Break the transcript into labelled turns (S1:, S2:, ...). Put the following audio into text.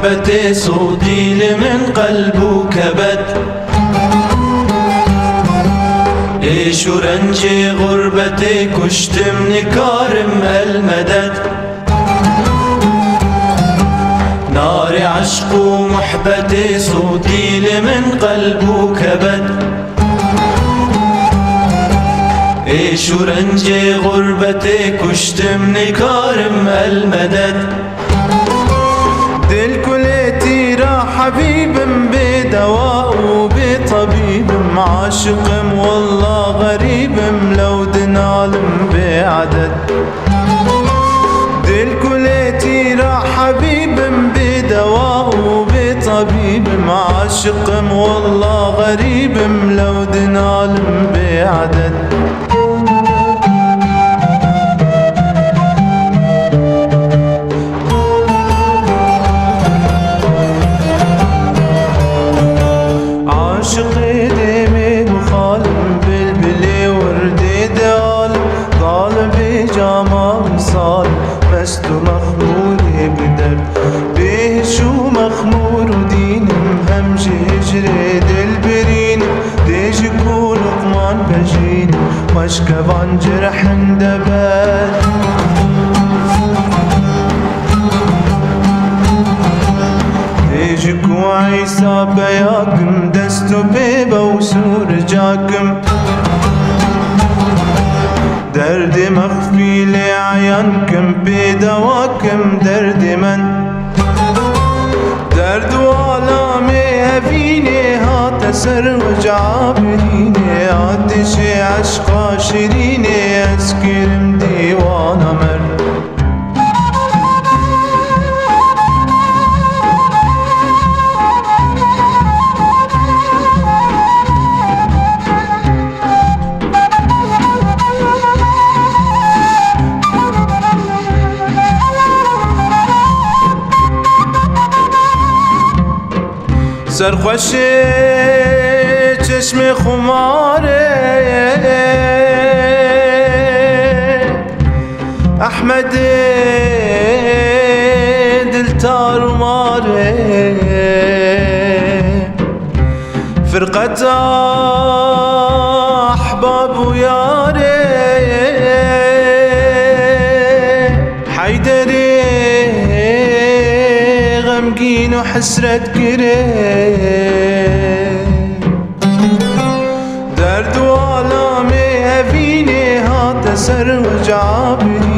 S1: محبتي صوتي لمن قلبه كبد. ليش ورنجي غربتي كشت من كارم المدد. نار عشق ومحبتي صوتي لمن قلبه كبد. ايش ورنجي غربتي كشت من كارم المدد.
S2: دل كليتي را حبيب بدواء وبطبيب عاشق والله غريب لو دنالم بعدد. دل كليتي را حبيب بدواء وبطبيب عاشق والله غريب لو دنالم بعدد. عاشقي ديمي وخالم بلبلي وردي دال طالبي جامع وصال بس تو مخموري بدر بيه شو مخمور ودين مهمجي هجري دل برين ديج يكون لقمان بجين مشكب عن جرح اندبال. ديجك وعيسى بياكم دستو بيبا وسور جاكم. دردي مخفي لعيانكم بدواكم درد من. درد وآلامي هفيني هات سر وجعابريني عدشي عشقا شيريني اسكرم ديوان مر. سرخوشی چشم خماره احمد دل تار ماره فرقت احباب وياره حيدري غمقين وحسرت كريه. درد وآلامي هفيني هات سر وجعابري